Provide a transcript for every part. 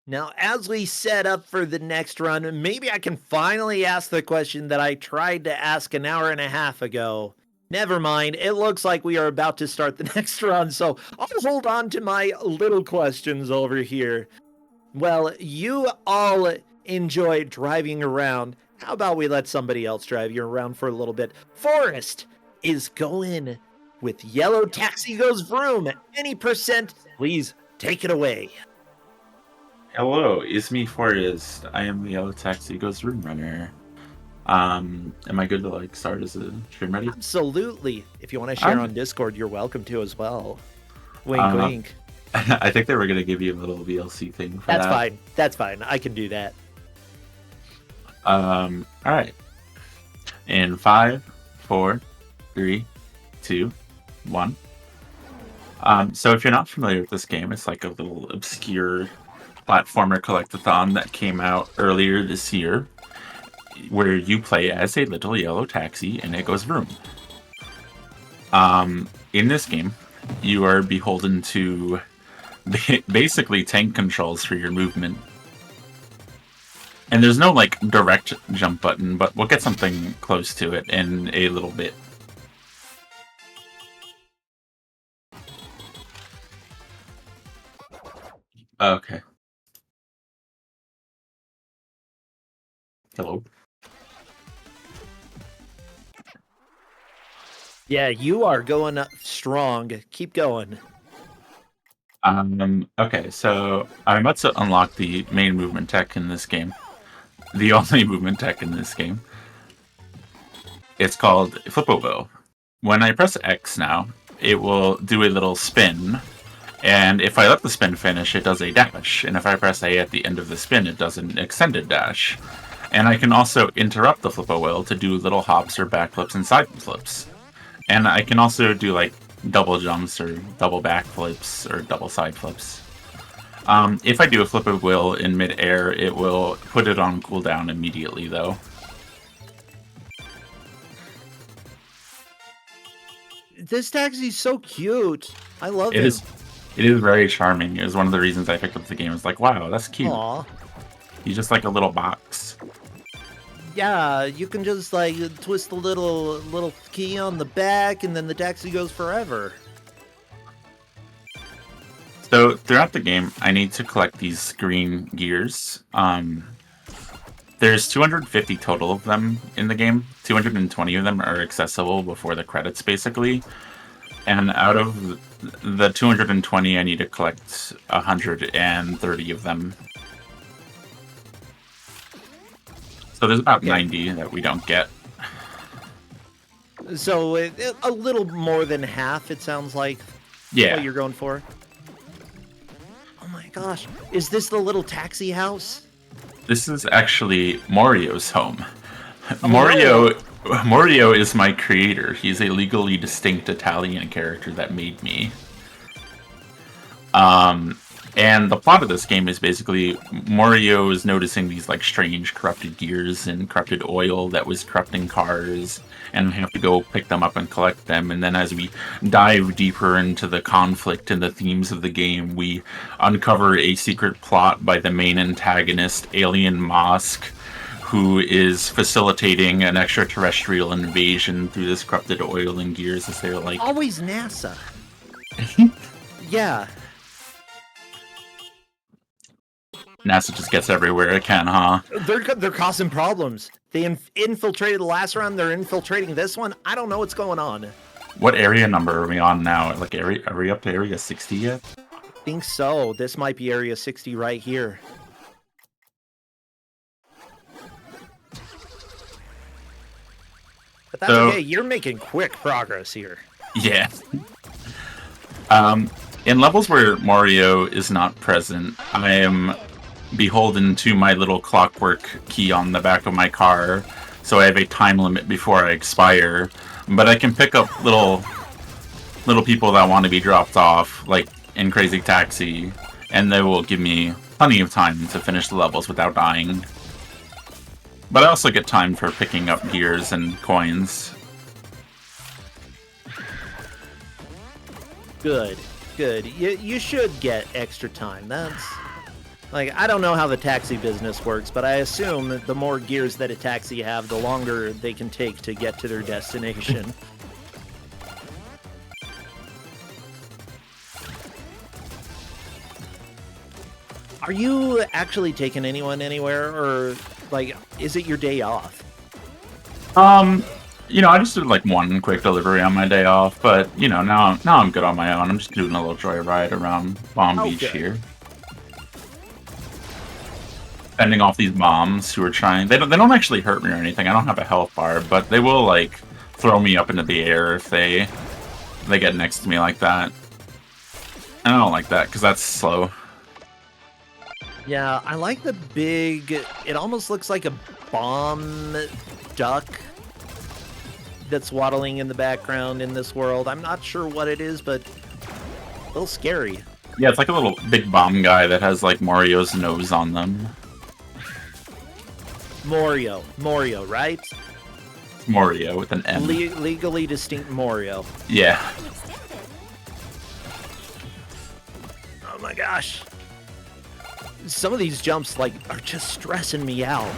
Now, as we set up for the next run, maybe I can finally ask the question that I tried to ask an hour and a half ago. Never mind, it looks like we are about to start the next run, so I'll hold on to my little questions over here. Well, you all enjoy driving around. How about we let somebody else drive you around for a little bit? Forrest is going with yellow taxi goes vroom. Any percent, please take it away. Hello, it's me, Forrest. I am the Yellow Taxi Ghost Room Runner. Am I good to start as a stream ready? Absolutely. If you want to share Alright. on Discord, you're welcome to as well. Wink, Uh, wink. I think they were gonna give you a little VLC thing for That's that. fine. That's fine. I can do that. Alright. In 5, 4, 3, 2, 1. So if you're not familiar with this game, it's like a little obscure platformer collectathon that came out earlier this year, where you play as a little yellow taxi and it goes vroom. In this game, you are beholden to basically tank controls for your movement. And there's no direct jump button, but we'll get something close to it in a little bit. Okay. Hello. Yeah, you are going up strong. Keep going. Okay, so I'm about to unlock the main movement tech in this game. The only movement tech in this game. It's called Flip-O-Bow. When I press X now, it will do a little spin, and if I let the spin finish, it does a dash, and if I press A at the end of the spin, it does an extended dash. And I can also interrupt the Flip-O-Will to do little hops or backflips and side flips. And I can also do double jumps or double backflips or double side flips. If I do a Flip-O-Will in mid-air, it will put it on cooldown immediately, though. This taxi's so cute. I love It him. it is very charming. It was one of the reasons I picked up the game. It's like, wow, that's cute. Aw. He's just like a little box. Yeah, you can just twist the little key on the back, and then the taxi goes forever. So throughout the game, I need to collect these green gears. There's 250 total of them in the game. 220 of them are accessible before the credits, basically. And out of the 220, I need to collect 130 of them. So there's about 90 that we don't get. So a little more than half, it sounds like. Yeah. What you're going for. Oh my gosh. Is this the little taxi house? This is actually Mario's home. Oh, Mario is my creator. He's a legally distinct Italian character that made me. And the plot of this game is basically Mario is noticing these strange corrupted gears and corrupted oil that was corrupting cars, and have to go pick them up and collect them. And then as we dive deeper into the conflict and the themes of the game, we uncover a secret plot by the main antagonist, Alien Mosk, who is facilitating an extraterrestrial invasion through this corrupted oil and gears as they're always NASA. Yeah. NASA just gets everywhere it can, huh? They're causing problems. They infiltrated the last round. They're infiltrating this one. I don't know what's going on. What area number are we on now? Are we up to area 60 yet? I think so. This might be area 60 right here. But that's okay. You're making quick progress here. Yeah. In levels where Mario is not present, I am beholden to my little clockwork key on the back of my car, so I have a time limit before I expire. But I can pick up little people that want to be dropped off, like in Crazy Taxi, and they will give me plenty of time to finish the levels without dying. But I also get time for picking up gears and coins. Good. You should get extra time. That's Like, I don't know how the taxi business works, but I assume the more gears that a taxi have, the longer they can take to get to their destination. Are you actually taking anyone anywhere, or, like, is it your day off? I just did like one quick delivery on my day off, but now I'm good on my own. I'm just doing a little joyride around Bomb Beach here. Fending off these bombs who are trying. They don't actually hurt me or anything. I don't have a health bar, but they will like throw me up into the air if they get next to me like that. And I don't like that because that's slow. Yeah, I like the big. It almost looks like a bomb duck that's waddling in the background in this world. I'm not sure what it is, but a little scary. Yeah, it's like a little big bomb guy that has like Mario's nose on them. Morio, right? It's Mario with an M. Legally distinct Morio. Yeah. Oh my gosh. Some of these jumps like are just stressing me out.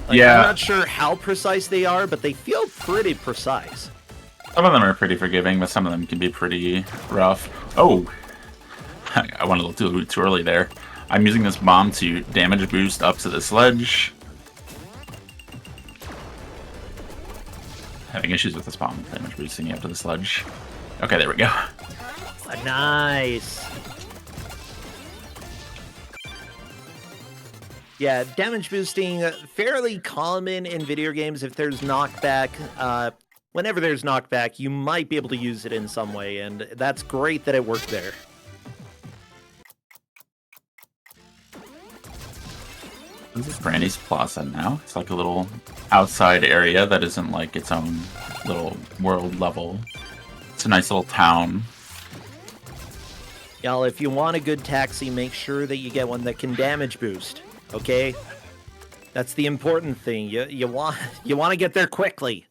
Like, yeah. I'm not sure how precise they are, but they feel pretty precise. Some of them are pretty forgiving, but some of them can be pretty rough. Oh! I went a little too early there. I'm using this bomb to damage boost up to the sledge. Having issues with this bomb damage boosting up to the sledge. Okay, there we go. Nice. Yeah, damage boosting, fairly common in video games. If there's knockback, whenever there's knockback, you might be able to use it in some way, and that's great that it worked there. This is Granny's Plaza now. It's like a little outside area that isn't like its own little world level. It's a nice little town. Y'all, if you want a good taxi, make sure that you get one that can damage boost. Okay, that's the important thing. You want to get there quickly.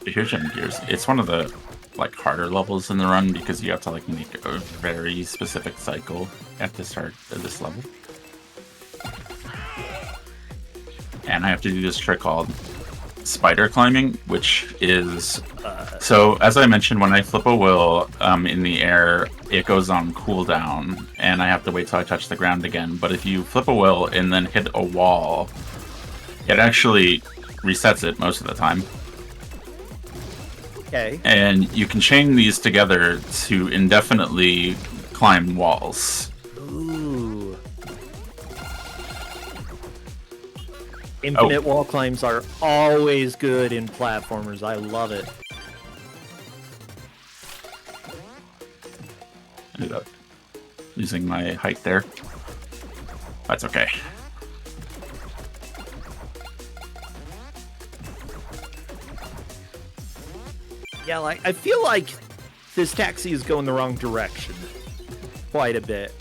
Here's Gem Gears. It's one of the like harder levels in the run because you have to like make a very specific cycle at the start of this level. And I have to do this trick called spider climbing, which is so as I mentioned, when I flip a wheel in the air, it goes on cooldown and I have to wait till I touch the ground again. But if you flip a wheel and then hit a wall, it actually resets it most of the time. Okay. And you can chain these together to indefinitely climb walls. Ooh. Infinite wall climbs are always good in platformers. I love it. Ended up losing my height there. That's okay. Yeah, like I feel like this taxi is going the wrong direction quite a bit.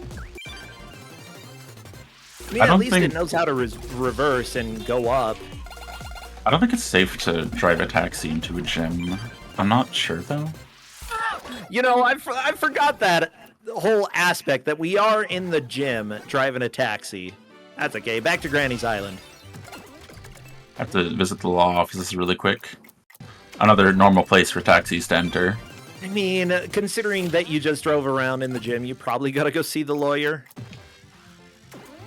I mean, at least it knows how to reverse and go up. I don't think it's safe to drive a taxi into a gym. I'm not sure, though. You know, I forgot that whole aspect that we are in the gym driving a taxi. That's okay. Back to Granny's Island. I have to visit the law offices really quick. Another normal place for taxis to enter. I mean, considering that you just drove around in the gym, you probably gotta go see the lawyer.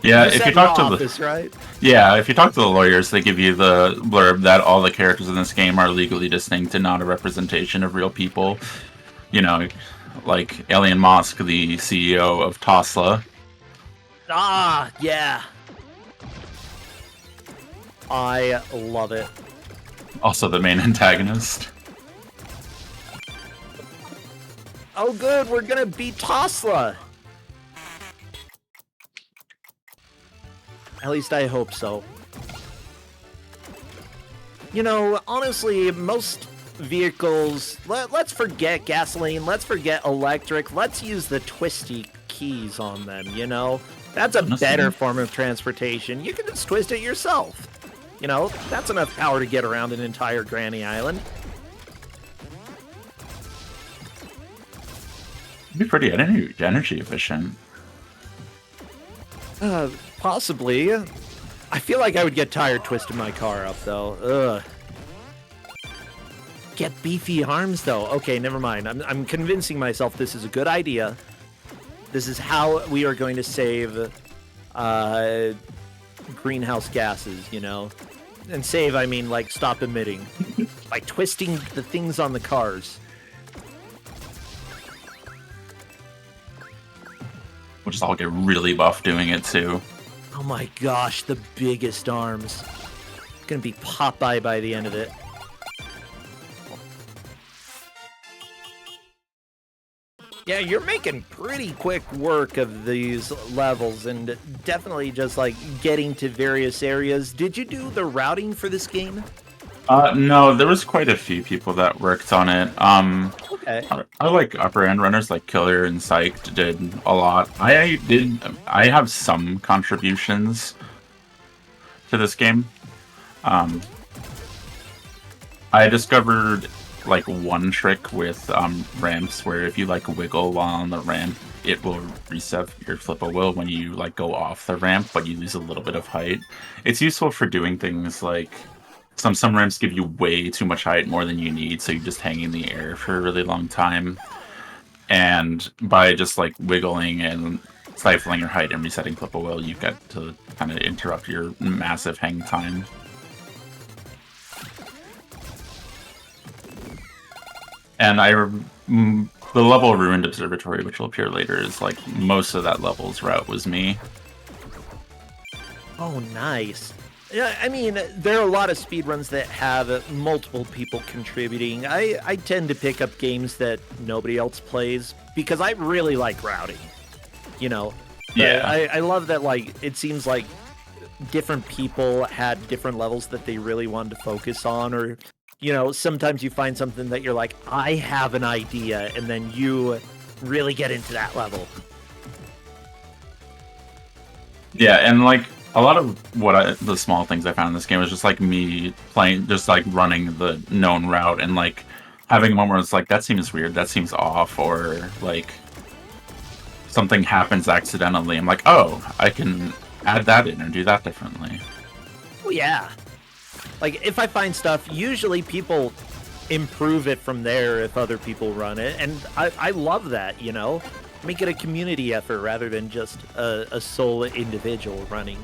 Yeah, if you talk to office, right? Yeah, if you talk to the lawyers, they give you the blurb that all the characters in this game are legally distinct and not a representation of real people. You know, like Alien Mosk, the CEO of Tosla. Ah, yeah. I love it. Also the main antagonist. Oh good, we're gonna beat Tosla! At least I hope so. You know, honestly, most vehicles... Let's forget gasoline, let's forget electric, let's use the twisty keys on them, you know? That's a better form of transportation. You can just twist it yourself. You know, that's enough power to get around an entire Granny Island. It'd be pretty energy efficient. Possibly. I feel like I would get tired twisting my car up, though. Ugh. Get beefy arms, though. Okay, never mind. I'm convincing myself this is a good idea. This is how we are going to save greenhouse gases, you know? And save, I mean, like, stop emitting. By twisting the things on the cars. We'll just all get really buff doing it, too. Oh my gosh, the biggest arms. It's gonna be Popeye by the end of it. Yeah, you're making pretty quick work of these levels and definitely just like getting to various areas. Did you do the routing for this game? No, there was quite a few people that worked on it. Okay. I like upper end runners like Killer and Psyched did a lot. I have some contributions to this game. I discovered like one trick with ramps where if you like wiggle while on the ramp, it will reset your flipper wheel when you like go off the ramp, but you lose a little bit of height. It's useful for doing things like some ramps give you way too much height, more than you need, so you just hang in the air for a really long time. And by just like wiggling and stifling your height and resetting flipper wheel, you get to kind of interrupt your massive hang time. And the level Ruined Observatory, which will appear later, is like most of that level's route was me. Oh, nice. Yeah, I mean, there are a lot of speedruns that have multiple people contributing. I tend to pick up games that nobody else plays because I really like routing. You know? Yeah. I love that, like, it seems like different people had different levels that they really wanted to focus on, or you know, sometimes you find something that you're like, I have an idea, and then you really get into that level. Yeah, and like a lot of the small things I found in this game was just like me playing, just like running the known route and like having a moment where it's like, that seems weird, that seems off, or like something happens accidentally. I'm like, oh, I can add that in or do that differently. Oh, yeah. Like, if I find stuff, usually people improve it from there if other people run it, and I love that, you know? Make it a community effort rather than just a sole individual running.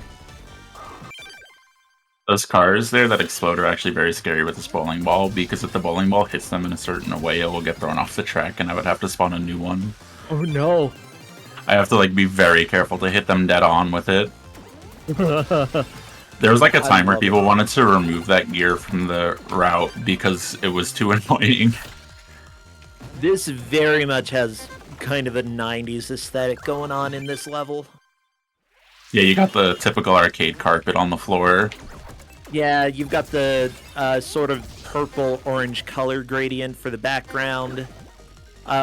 Those cars there that explode are actually very scary with this bowling ball, because if the bowling ball hits them in a certain way, it will get thrown off the track, and I would have to spawn a new one. Oh, no. I have to, like, be very careful to hit them dead on with it. There was like a time where people wanted to remove that gear from the route because it was too annoying. This very much has kind of a 90s aesthetic going on in this level. Yeah, you got the typical arcade carpet on the floor. Yeah, you've got the sort of purple-orange color gradient for the background,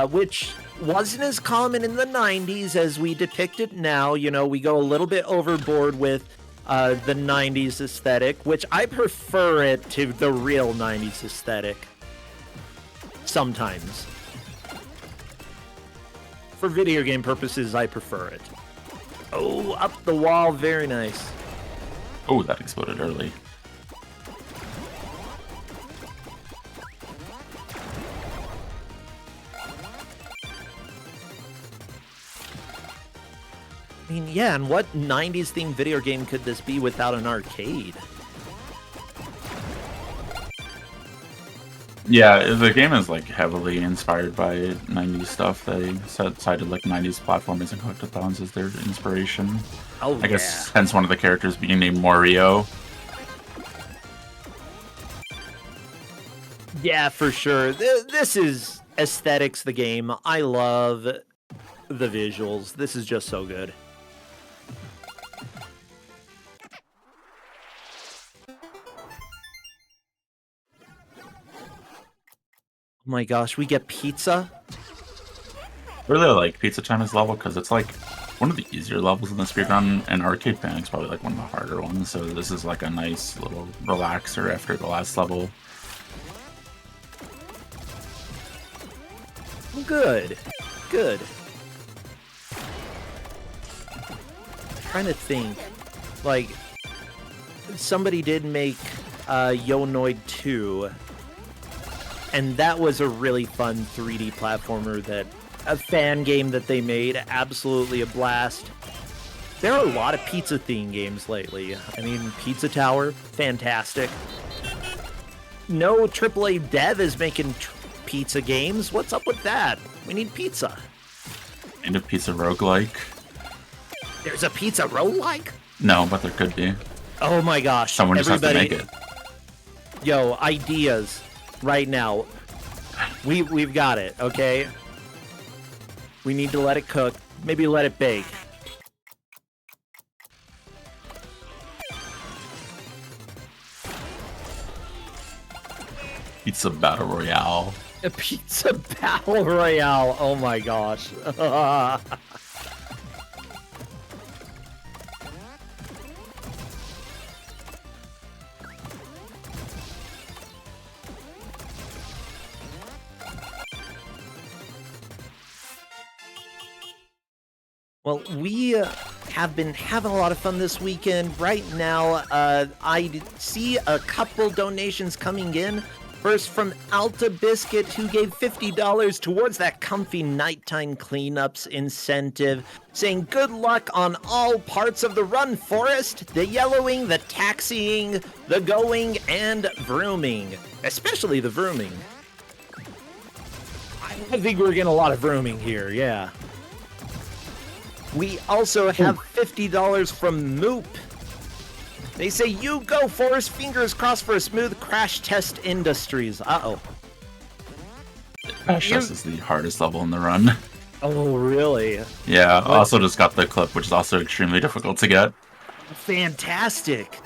which wasn't as common in the 90s as we depict it now. You know, we go a little bit overboard with the 90s aesthetic, which I prefer it to the real 90s aesthetic. Sometimes. For video game purposes, I prefer it. Oh, up the wall, very nice. Oh, that exploded early. I mean, yeah, and what 90s themed video game could this be without an arcade? Yeah, the game is like heavily inspired by 90s stuff. They cited like 90s platformers and collectathons as their inspiration. Oh, I guess hence one of the characters being named Mario. Yeah, for sure. This is aesthetics, the game. I love the visuals. This is just so good. Oh my gosh, we get pizza? I really like Pizza Time's level because it's like one of the easier levels in the speedrun, and Arcade Panic's probably like one of the harder ones, so this is like a nice little relaxer after the last level. Good. Good. trying to think. Like, somebody did make Yonoid 2, and that was a really fun 3D platformer a fan game that they made. Absolutely a blast. There are a lot of pizza-themed games lately. I mean, Pizza Tower, fantastic. No AAA dev is making pizza games. What's up with that? We need pizza. And a pizza roguelike. There's a pizza roguelike? No, but there could be. Oh my gosh. Someone just has to make it. Yo, ideas right now. We've got it, okay? We need to let it cook. Maybe let it bake. Pizza Battle Royale. A pizza battle royale. Oh my gosh. Well, we have been having a lot of fun this weekend. Right now, I see a couple donations coming in. First from Alta Biscuit, who gave $50 towards that comfy nighttime cleanups incentive, saying good luck on all parts of the run, Forrest. The yellowing, the taxiing, the going, and vrooming. Especially the vrooming. I think we're getting a lot of vrooming here, yeah. We also have $50 from Moop. They say, you go, Forrest. Fingers crossed for a smooth Crash Test Industries. Uh-oh. Crash Test is the hardest level in the run. Oh, really? Yeah, I also just got the clip, which is also extremely difficult to get. Fantastic.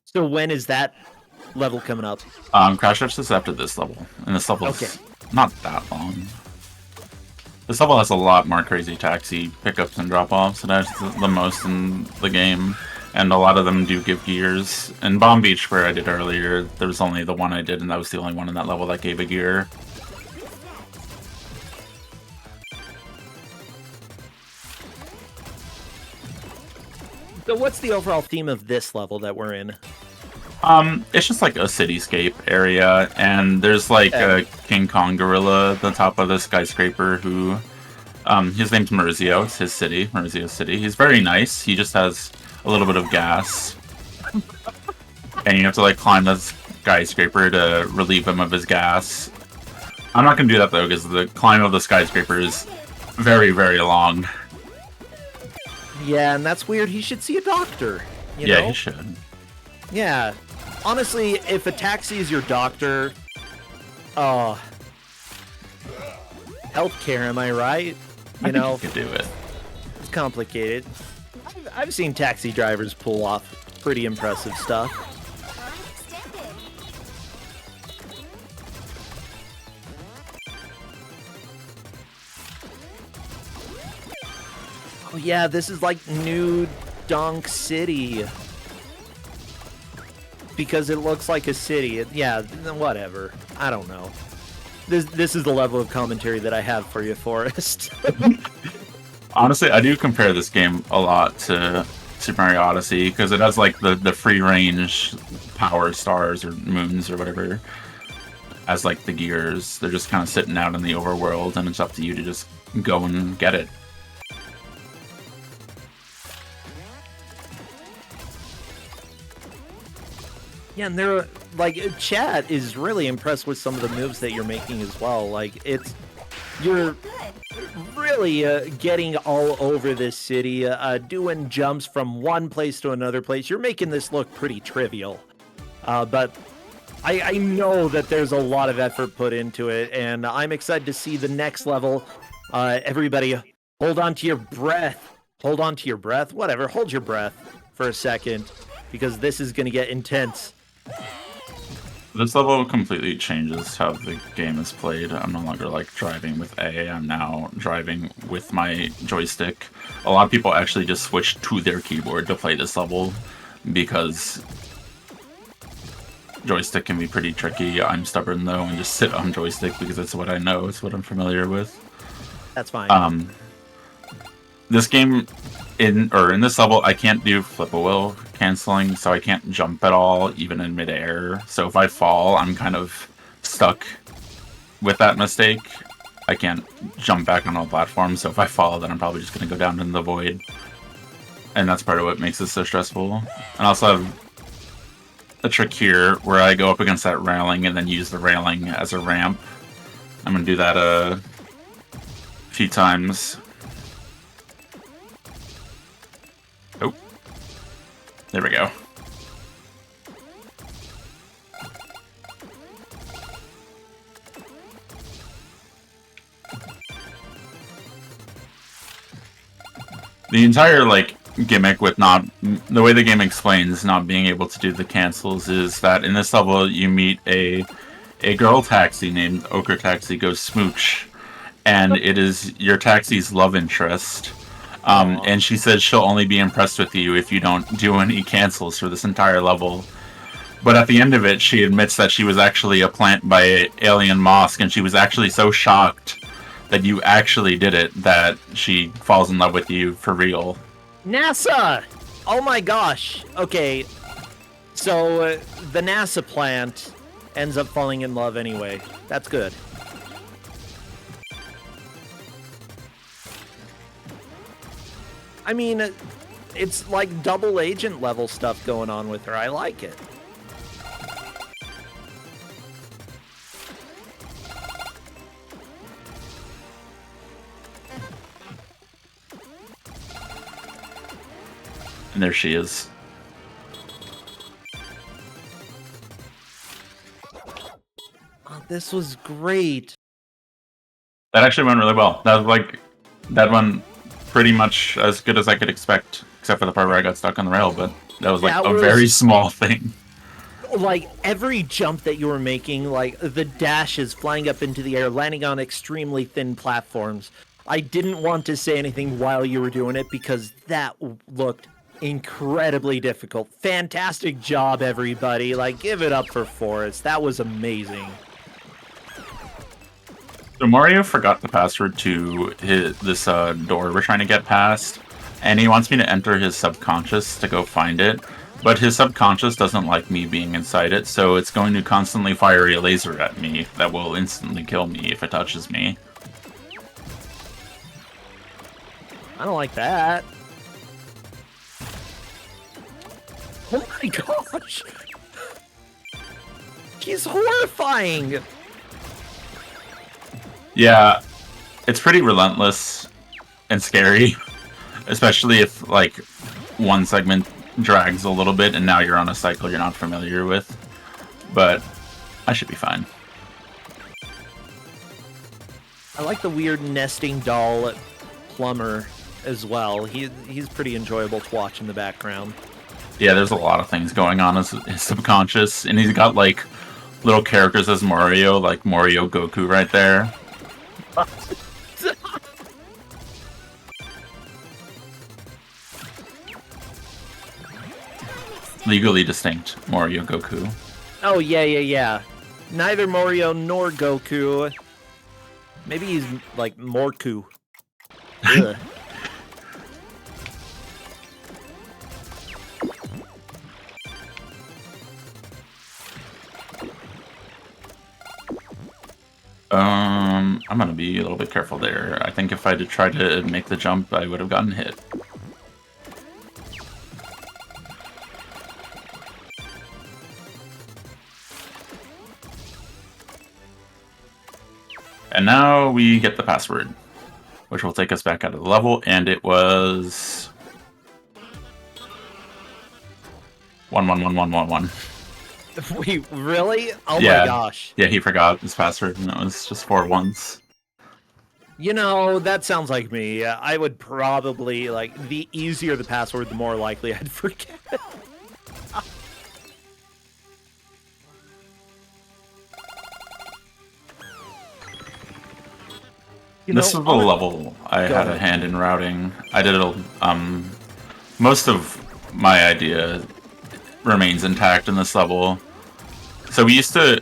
So when is that level coming up? Crash Test is after this level, and this level Okay. is not that long. This level has a lot more crazy taxi pickups and drop-offs. It has the most in the game, and a lot of them do give gears. In Bomb Beach, where I did earlier, there was only the one I did, and that was the only one in that level that gave a gear. So what's the overall theme of this level that we're in? It's just like a cityscape area, and there's like a King Kong gorilla at the top of the skyscraper who, his name's Merzio, it's his city, Merzio City. He's very nice, he just has a little bit of gas. And you have to like climb the skyscraper to relieve him of his gas. I'm not gonna do that though, because the climb of the skyscraper is very, very long. Yeah, and that's weird. He should see a doctor. You Yeah, know? he should. Yeah. Honestly, if a taxi is your doctor, healthcare, am I right? I think you could do it. It's complicated. I've seen taxi drivers pull off pretty impressive stuff. Oh yeah, this is like New Donk City. Because it looks like a city. Yeah, whatever. I don't know. This is the level of commentary that I have for you, Forrest. Honestly, I do compare this game a lot to Super Mario Odyssey, because it has like the free-range power stars or moons or whatever as like the gears. They're just kind of sitting out in the overworld, and it's up to you to just go and get it. Yeah, and they're like, chat is really impressed with some of the moves that you're making as well. Like, you're really getting all over this city, doing jumps from one place to another place. You're making this look pretty trivial, but I know that there's a lot of effort put into it, and I'm excited to see the next level. Everybody, hold on to your breath. Hold on to your breath. Whatever, hold your breath for a second, because this is going to get intense. This level completely changes how the game is played. I'm no longer like driving with A, I'm now driving with my joystick. A lot of people actually just switch to their keyboard to play this level because joystick can be pretty tricky. I'm stubborn though and just sit on joystick because it's what I know, it's what I'm familiar with. That's fine. this game, in this level, I can't do flip-a-will canceling, so I can't jump at all, even in midair. So if I fall, I'm kind of stuck with that mistake. I can't jump back on all platforms, so if I fall, then I'm probably just going to go down into the void. And that's part of what makes this so stressful. And I also have a trick here where I go up against that railing and then use the railing as a ramp. I'm going to do that a few times. Oh. There we go. The entire, like, gimmick with the way the game explains not being able to do the cancels is that in this level you meet a girl taxi named Ochre Taxi Goes Smooch, and it is your taxi's love interest. And she says she'll only be impressed with you if you don't do any cancels for this entire level. But at the end of it, she admits that she was actually a plant by Alien Mosque, and she was actually so shocked that you actually did it that she falls in love with you for real. NASA! Oh my gosh. Okay, so the NASA plant ends up falling in love anyway. That's good. I mean, it's like double agent level stuff going on with her. I like it. And there she is. Oh, this was great. That actually went really well. That was like, that went pretty much as good as I could expect, except for the part where I got stuck on the rail, but that was like a very small thing. Like, every jump that you were making, like, the dashes flying up into the air, landing on extremely thin platforms. I didn't want to say anything while you were doing it because that looked incredibly difficult. Fantastic job, everybody. Like, give it up for Forrest. That was amazing. So Mario forgot the password to this door we're trying to get past, and he wants me to enter his subconscious to go find it, but his subconscious doesn't like me being inside it, so it's going to constantly fire a laser at me that will instantly kill me if it touches me. I don't like that. Oh my gosh! He's horrifying! Yeah, it's pretty relentless and scary, especially if, like, one segment drags a little bit and now you're on a cycle you're not familiar with. But I should be fine. I like the weird nesting doll plumber as well. He's pretty enjoyable to watch in the background. Yeah, there's a lot of things going on in his subconscious, and he's got, like, little characters as Mario, like Mario Goku right there. Legally distinct Mario Goku. Oh, yeah. Neither Mario nor Goku. Maybe he's, like, Morku. Ugh. I'm gonna be a little bit careful there. I think if I had tried to make the jump, I would have gotten hit. And now we get the password, which will take us back out of the level, and it was 111111. Wait, really? Oh Yeah. my gosh. Yeah, he forgot his password, and it was just 4 ones. You know, that sounds like me. I would probably, like, the easier the password, the more likely I'd forget it. This is the level I had a hand in routing. I did it, most of my idea remains intact in this level. So we used to...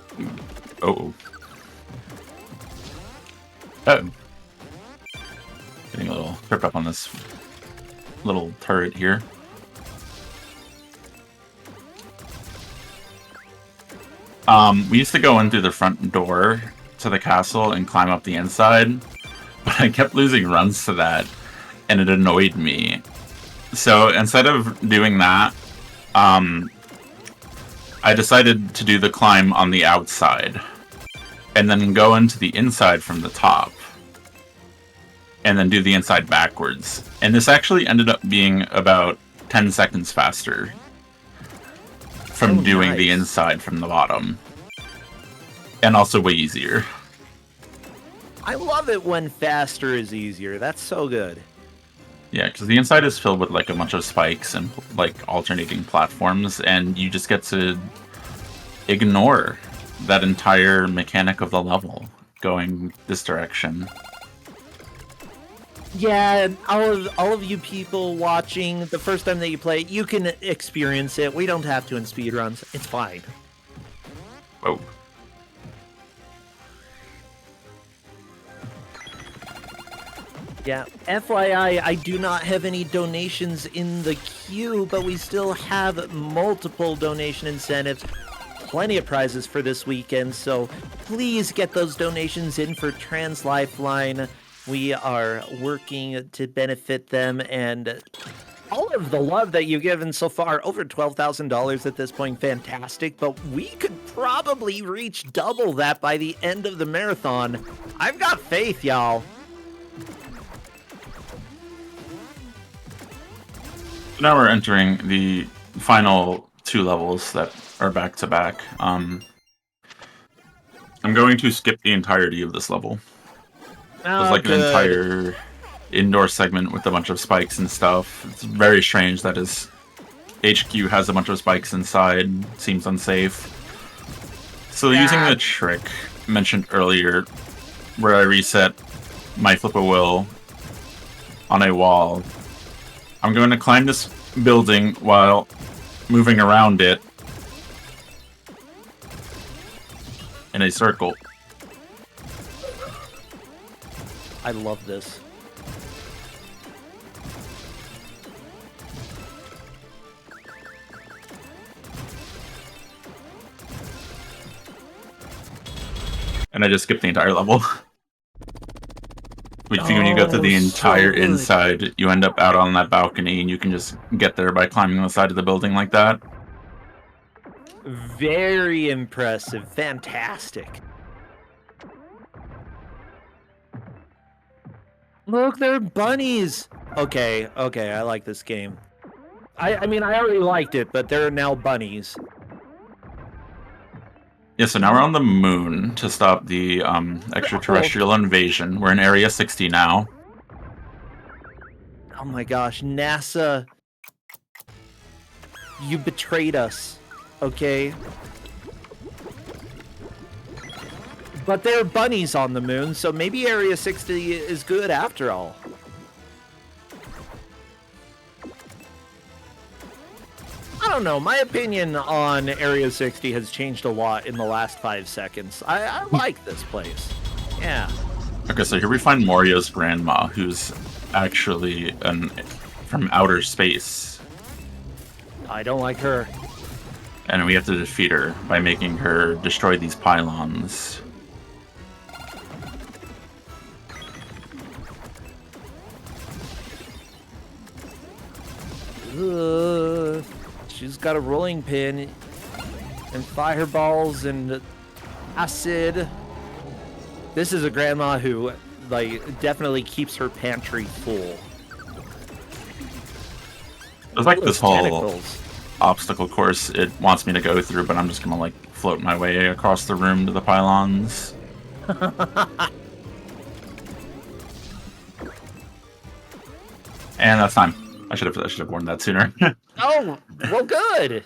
Oh. Did getting a little tripped up on this little turret here. We used to go in through the front door to the castle and climb up the inside, but I kept losing runs to that, and it annoyed me. So instead of doing that, I decided to do the climb on the outside, and then go into the inside from the top, and then do the inside backwards. And this actually ended up being about 10 seconds faster from doing the inside from the bottom. And also way easier. I love it when faster is easier. That's so good. Yeah, because the inside is filled with like a bunch of spikes and like alternating platforms, and you just get to ignore that entire mechanic of the level going this direction. Yeah, all of you people watching, the first time that you play, you can experience it. We don't have to in speedruns. It's fine. Whoa. Yeah, FYI, I do not have any donations in the queue, but we still have multiple donation incentives. Plenty of prizes for this weekend, so please get those donations in for Trans Lifeline. We are working to benefit them, and all of the love that you've given so far, over $12,000 at this point, fantastic, but we could probably reach double that by the end of the marathon. I've got faith, y'all. Now we're entering the final 2 levels that are back to back. I'm going to skip the entirety of this level. There's like an entire indoor segment with a bunch of spikes and stuff. It's very strange that his HQ has a bunch of spikes inside. Seems unsafe. So using the trick mentioned earlier, where I reset my flip-a-will on a wall, I'm going to climb this building while moving around it in a circle. I love this. And I just skipped the entire level. When you go through the entire inside, you end up out on that balcony, and you can just get there by climbing the side of the building like that. Very impressive. Fantastic. Look, they're bunnies. Okay, I like this game. I mean, I already liked it, but they're now bunnies. Yeah, so now we're on the moon to stop the extraterrestrial invasion. We're in Area 60 now. Oh my gosh, NASA. You betrayed us, okay? But there are bunnies on the moon, so maybe Area 60 is good after all. I don't know, my opinion on Area 60 has changed a lot in the last 5 seconds. I like this place. Yeah. Okay, so here we find Mario's grandma, who's actually from outer space. I don't like her. And we have to defeat her by making her destroy these pylons. She's got a rolling pin and fireballs and acid. This is a grandma who, like, definitely keeps her pantry full. It's like this whole tentacles. Obstacle course it wants me to go through, but I'm just gonna, like, float my way across the room to the pylons. And that's time. I should have warned that sooner. Oh, well, good.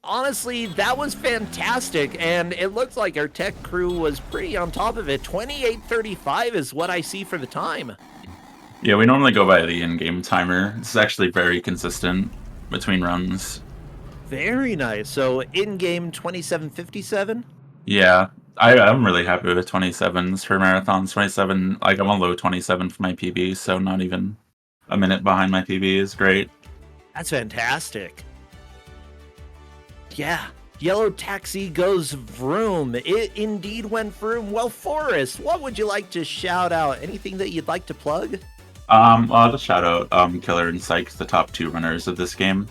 Honestly, that was fantastic, and it looks like our tech crew was pretty on top of it. 28:35 is what I see for the time. Yeah, we normally go by the in-game timer. It's actually very consistent between runs. Very nice. So in-game 27:57? Yeah, I'm really happy with 27s for marathons. 27, like I'm on low 27 for my PB, so not even a minute behind my PB is great. That's fantastic. Yeah. Yellow Taxi goes Vroom. It indeed went Vroom. Well, Forrest, what would you like to shout out? Anything that you'd like to plug? I'll just shout out Killer and Sykes, the top two runners of this game.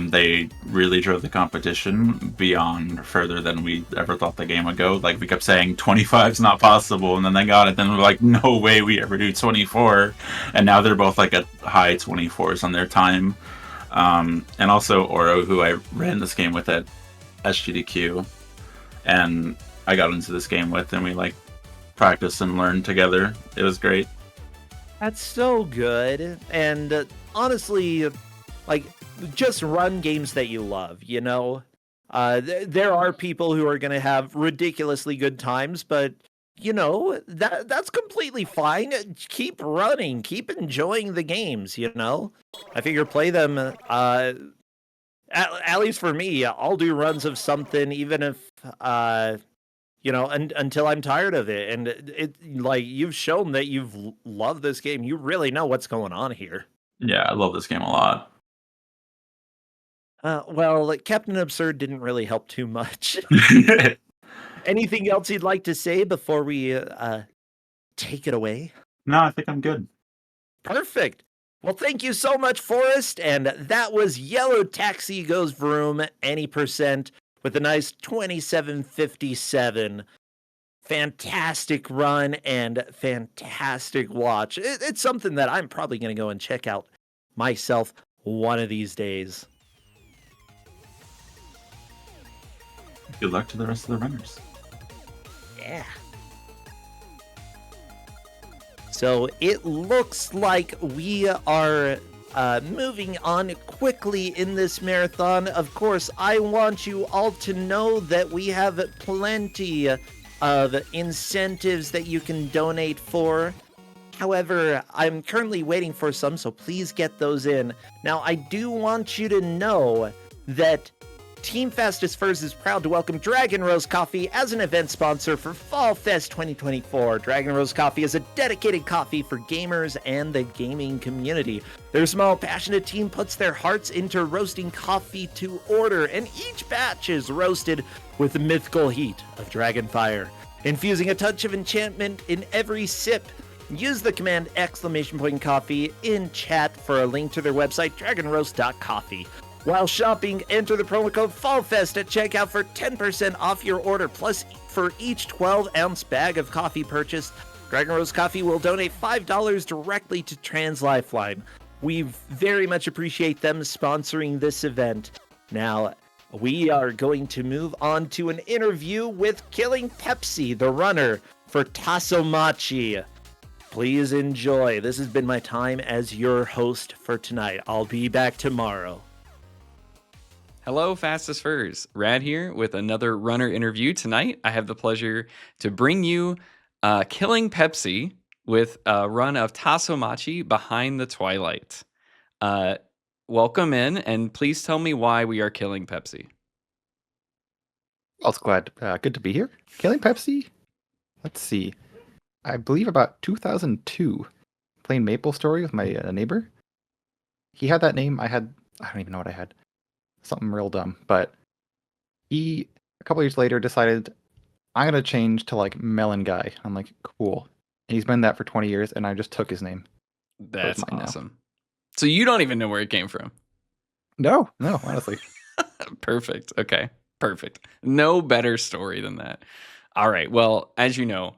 They really drove the competition beyond further than we ever thought the game would go. Like, we kept saying 25 is not possible, and then they got it. Then we're like, no way we ever do 24. And now they're both like at high 24s on their time. And also Oro, who I ran this game with at SGDQ, and I got into this game with, and we like practiced and learned together. It was great. That's so good. And honestly, like, just run games that you love, you know? There are people who are going to have ridiculously good times, but you know, that's completely fine. Keep running, keep enjoying the games, you know? I figure play them at least for me, I'll do runs of something even if you know, until I'm tired of it. And like you've shown that you've loved this game. You really know what's going on here. Yeah, I love this game a lot. Well, like, Captain Absurd didn't really help too much. Anything else you'd like to say before we take it away? No, I think I'm good. Perfect. Well, thank you so much, Forrest. And that was Yellow Taxi Goes Vroom, any percent, with a nice 2757. Fantastic run and fantastic watch. It's something that I'm probably going to go and check out myself one of these days. Good luck to the rest of the runners. Yeah. So it looks like we are moving on quickly in this marathon. Of course, I want you all to know that we have plenty of incentives that you can donate for. However, I'm currently waiting for some, so please get those in. Now, I do want you to know that Team Fastest Furs is proud to welcome Dragon Rose Coffee as an event sponsor for Fall Fest 2024. Dragon Rose Coffee is a dedicated coffee for gamers and the gaming community. Their small, passionate team puts their hearts into roasting coffee to order, and each batch is roasted with the mythical heat of dragon fire, infusing a touch of enchantment in every sip. Use the command !coffee in chat for a link to their website, dragonroast.coffee. While shopping, enter the promo code FALLFEST at checkout for 10% off your order, plus for each 12-ounce bag of coffee purchased, Dragon Rose Coffee will donate $5 directly to Trans Lifeline. We very much appreciate them sponsoring this event. Now, we are going to move on to an interview with Killing Pepsi, the runner for Tasomachi. Please enjoy. This has been my time as your host for tonight. I'll be back tomorrow. Hello, Fastest Furs. Rad here with another runner interview tonight. I have the pleasure to bring you Killing Pepsi with a run of Tasomachi Behind the Twilight. Welcome in, and please tell me why we are killing Pepsi. Well, it's good to be here. Killing Pepsi? Let's see. I believe about 2002, playing Maple Story with my neighbor. He had that name. I don't even know what I had. Something real dumb. But he, a couple years later, decided, I'm going to change to like Melon Guy. I'm like, cool. And he's been that for 20 years, and I just took his name. That's awesome. So you don't even know where it came from? No, honestly. Perfect. Okay. Perfect. No better story than that. All right. Well, as you know,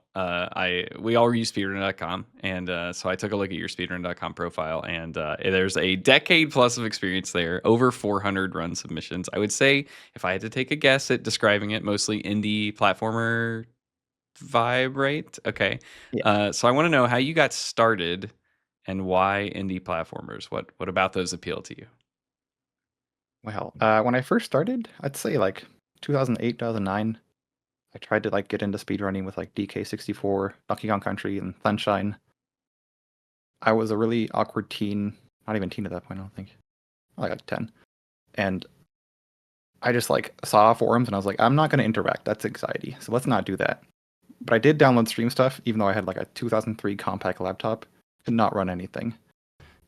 we all use speedrun.com, and so I took a look at your speedrun.com profile, and there's a decade plus of experience there, over 400 run submissions. I would say, if I had to take a guess at describing it, mostly indie platformer vibe, right? Okay. Yeah. So I want to know how you got started and why indie platformers. What about those appeal to you? Well, when I first started, I'd say like 2008, 2009. I tried to like get into speedrunning with like DK64, Donkey Kong Country, and Sunshine. I was a really awkward teen, not even teen at that point, I don't think. Like 10. And I just like saw forums and I was like, I'm not going to interact. That's anxiety. So let's not do that. But I did download stream stuff, even though I had like a 2003 compact laptop. Could not run anything.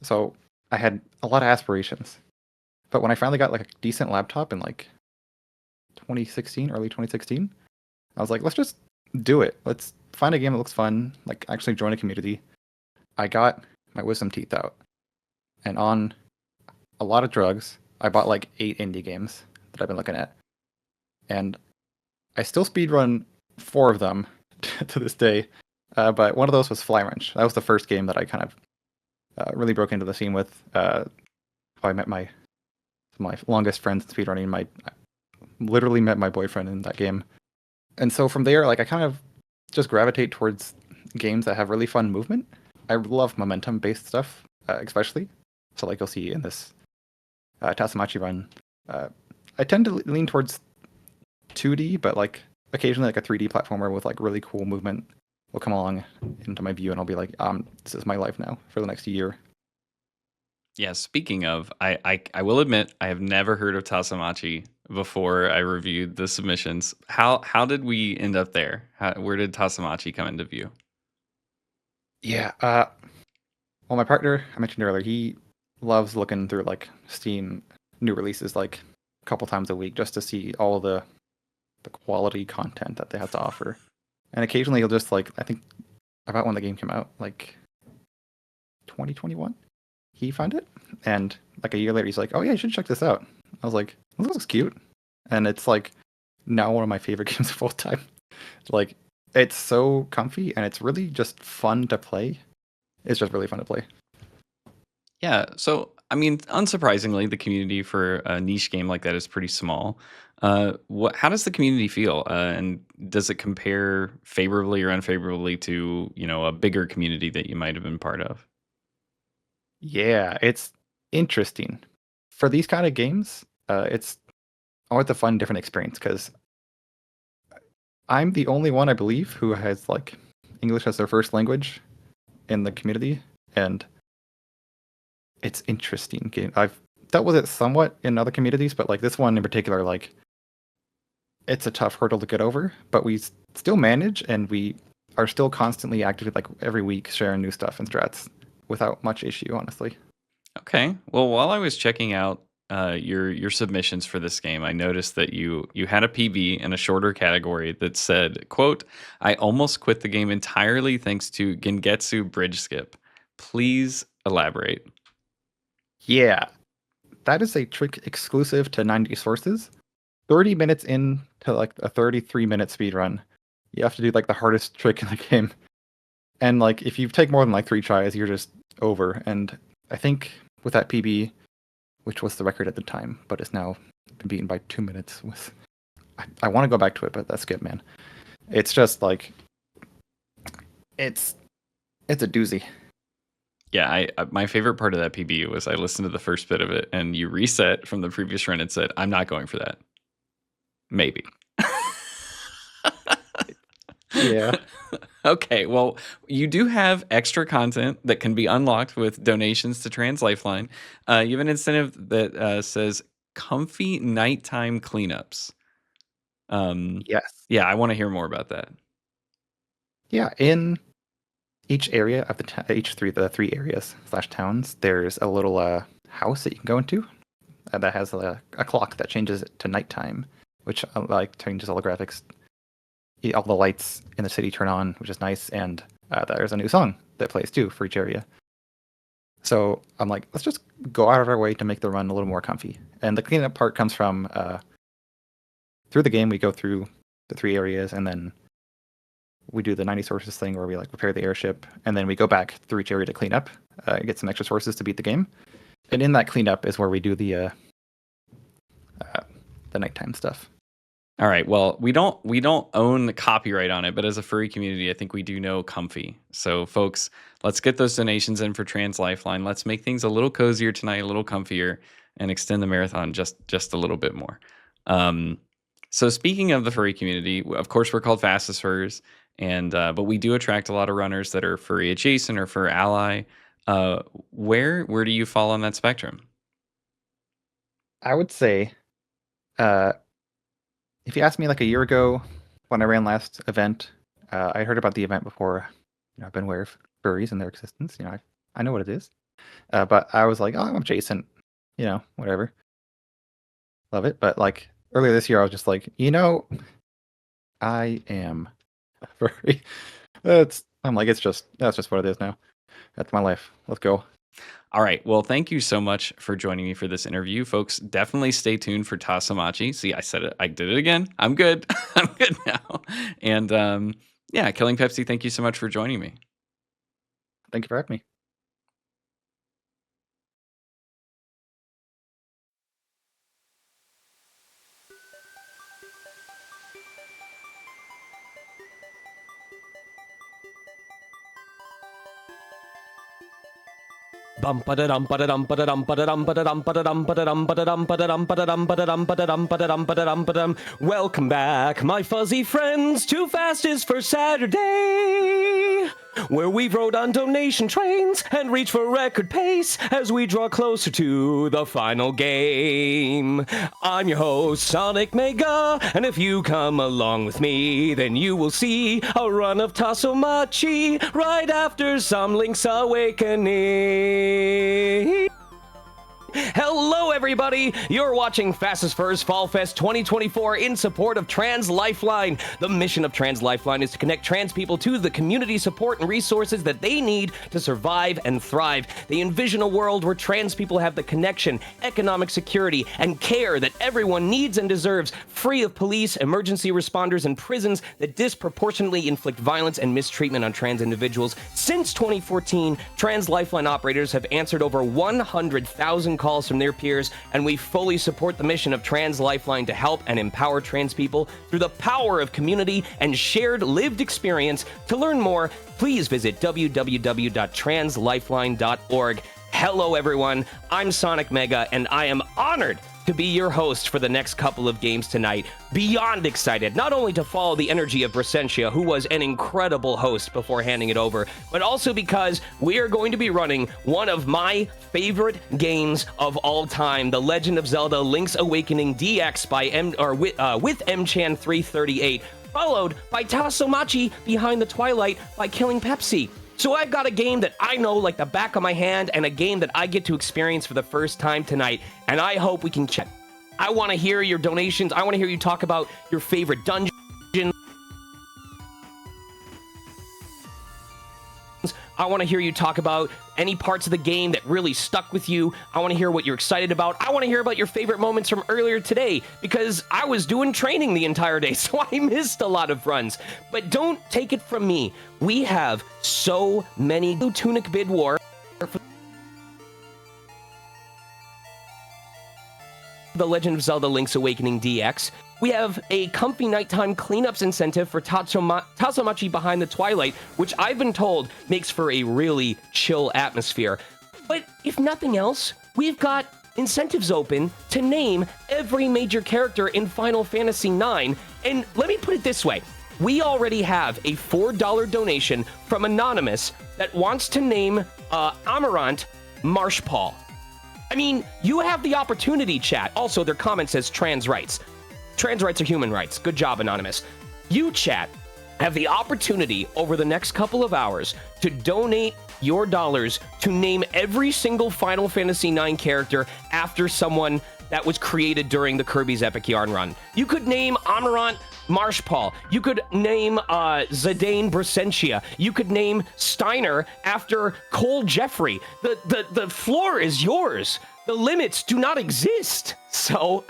So I had a lot of aspirations. But when I finally got like a decent laptop in like 2016, early 2016, I was like, let's just do it. Let's find a game that looks fun, like actually join a community. I got my wisdom teeth out. And on a lot of drugs, I bought like 8 indie games that I've been looking at. And I still speedrun 4 of them to this day. But one of those was Fly Wrench. That was the first game that I kind of really broke into the scene with. I met my longest friends in speedrunning. I literally met my boyfriend in that game. And so from there, like I kind of just gravitate towards games that have really fun movement. I love momentum-based stuff, especially. So like you'll see in this Tasamachi run, I tend to lean towards 2D, but like occasionally like a 3D platformer with like really cool movement will come along into my view, and I'll be like, this is my life now for the next year. Yeah, speaking of, I will admit I have never heard of Tasamachi before I reviewed the submissions. How did we end up there? Where did Tasamachi come into view? Yeah, well, my partner I mentioned earlier, he loves looking through like Steam new releases like a couple times a week just to see all the quality content that they have to offer. And occasionally he'll just like, I think about when the game came out, like 2021, he found it. And like a year later, he's like, oh yeah, you should check this out. I was like, this looks cute. And it's like now one of my favorite games of all time. Like, it's so comfy and it's really just fun to play. It's just really fun to play. Yeah, so I mean, unsurprisingly, the community for a niche game like that is pretty small. How does the community feel, and does it compare favorably or unfavorably to a bigger community that you might have been part of? Yeah, it's interesting. For these kind of games, it's always a fun, different experience because I'm the only one, I believe, who has like English as their first language in the community, and it's interesting game. I've dealt with it somewhat in other communities, but like this one in particular, like it's a tough hurdle to get over, but we still manage, and we are still constantly active, like every week sharing new stuff and strats without much issue, honestly. Okay. Well, while I was checking out your submissions for this game, I noticed that you had a PB in a shorter category that said, "quote I almost quit the game entirely thanks to Gengetsu Bridge Skip. Please elaborate." Yeah, that is a trick exclusive to 90 sources. 30 minutes in to like a 33-minute speed run, you have to do like the hardest trick in the game. And like if you take more than like 3 tries, you're just over. And I think with that PB, which was the record at the time, but it's now been beaten by 2 minutes. I want to go back to it, but that's skip, man. It's just like it's a doozy. Yeah, my favorite part of that PB was I listened to the first bit of it, and you reset from the previous run and said, "I'm not going for that. Maybe." Yeah. Okay, well, you do have extra content that can be unlocked with donations to Trans Lifeline. You have an incentive that says comfy nighttime cleanups. Yes. Yeah, I want to hear more about that. Yeah, in each area of the 3 areas / towns, there's a little house that you can go into that has a clock that changes it to nighttime, which like changes all the graphics. All the lights in the city turn on, which is nice, and there's a new song that plays too for each area. So I'm like, let's just go out of our way to make the run a little more comfy. And the cleanup part comes from through the game. We go through the 3 areas, and then we do the 90 sources thing where we like repair the airship, and then we go back through each area to clean up, get some extra sources to beat the game. And in that cleanup is where we do the nighttime stuff. All right. Well, we don't own the copyright on it, but as a furry community, I think we do know comfy. So, folks, let's get those donations in for Trans Lifeline. Let's make things a little cozier tonight, a little comfier, and extend the marathon just a little bit more. So, speaking of the furry community, of course, we're called Fastest Furs, and but we do attract a lot of runners that are furry adjacent or fur ally. Where do you fall on that spectrum? I would say if you asked me like a year ago when I ran last event, I heard about the event before. I've been aware of furries and their existence. I know what it is. But I was like, oh, I'm adjacent. Whatever. Love it. But like earlier this year, I was just like, I am a furry. I'm like, that's just what it is now. That's my life. Let's go. All right. Well, thank you so much for joining me for this interview, folks. Definitely stay tuned for Tasamachi. See, I said it. I did it again. I'm good. I'm good now. And yeah, Killing Pepsi, thank you so much for joining me. Thank you for having me. Welcome back, my fuzzy friends. Too Fast is for Saturday, where we rode on donation trains and reach for record pace as we draw closer to the final game. I'm your host, Sonic Mega, and if you come along with me, then you will see a run of Tasomachi right after some Link's Awakening. Hello, everybody! You're watching Fastest Furs Fall Fest 2024 in support of Trans Lifeline. The mission of Trans Lifeline is to connect trans people to the community support and resources that they need to survive and thrive. They envision a world where trans people have the connection, economic security, and care that everyone needs and deserves, free of police, emergency responders, and prisons that disproportionately inflict violence and mistreatment on trans individuals. Since 2014, Trans Lifeline operators have answered over 100,000 calls from their peers, and we fully support the mission of Trans Lifeline to help and empower trans people through the power of community and shared lived experience. To learn more, please visit www.translifeline.org. Hello, everyone. I'm Sonic Mega, and I am honored to be your host for the next couple of games tonight. Beyond excited, not only to follow the energy of Brasentia, who was an incredible host before handing it over, but also because we are going to be running one of my favorite games of all time, The Legend of Zelda Link's Awakening DX with M-Chan 338, followed by Tasomachi Behind the Twilight by Killing Pepsi. So I've got a game that I know like the back of my hand and a game that I get to experience for the first time tonight, and I hope we can check. I want to hear your donations. I want to hear you talk about your favorite dungeon. I want to hear you talk about any parts of the game that really stuck with you. I want to hear what you're excited about. I want to hear about your favorite moments from earlier today, because I was doing training the entire day, so I missed a lot of runs. But don't take it from me. We have so many Tunic Bid War. The Legend of Zelda Link's Awakening DX. We have a comfy nighttime cleanups incentive for Tasomachi Behind the Twilight, which I've been told makes for a really chill atmosphere. But if nothing else, we've got incentives open to name every major character in Final Fantasy IX. And let me put it this way. We already have a $4 donation from Anonymous that wants to name Amarant Marshpaul. I mean, you have the opportunity, chat. Also, their comment says trans rights. Trans rights are human rights. Good job, Anonymous. You, chat, have the opportunity over the next couple of hours to donate your dollars to name every single Final Fantasy IX character after someone that was created during the Kirby's Epic Yarn run. You could name Amarant Marshpaul. You could name Zidane Brasentia. You could name Steiner after Cole Jeffrey. The floor is yours. The limits do not exist. So...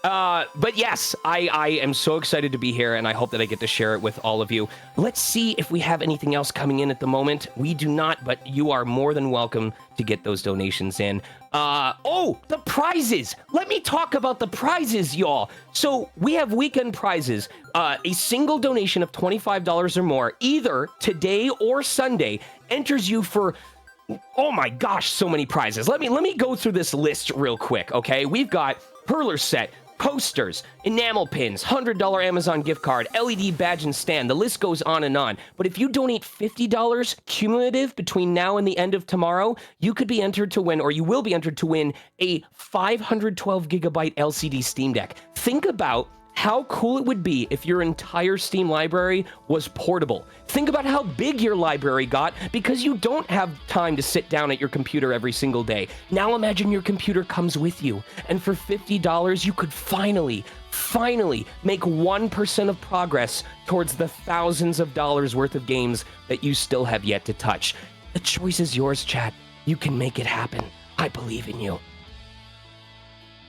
but yes, I am so excited to be here, and I hope that I get to share it with all of you. Let's see if we have anything else coming in at the moment. We do not, but you are more than welcome to get those donations in. Oh, the prizes! Let me talk about the prizes, y'all. So we have weekend prizes. A single donation of $25 or more, either today or Sunday, enters you for... Oh my gosh, so many prizes. Let me go through this list real quick, okay? We've got Perler set, Posters, enamel pins, $100 Amazon gift card, LED badge and stand. The list goes on and on. But if you donate $50 cumulative between now and the end of tomorrow, you could be entered to win, or you will be entered to win, a 512 gigabyte LCD Steam Deck. Think about how cool it would be if your entire Steam library was portable. Think about how big your library got because you don't have time to sit down at your computer every single day. Now imagine your computer comes with you, and for $50, you could finally make 1% of progress towards the thousands of dollars worth of games that you still have yet to touch. The choice is yours, chat. You can make it happen. I believe in you.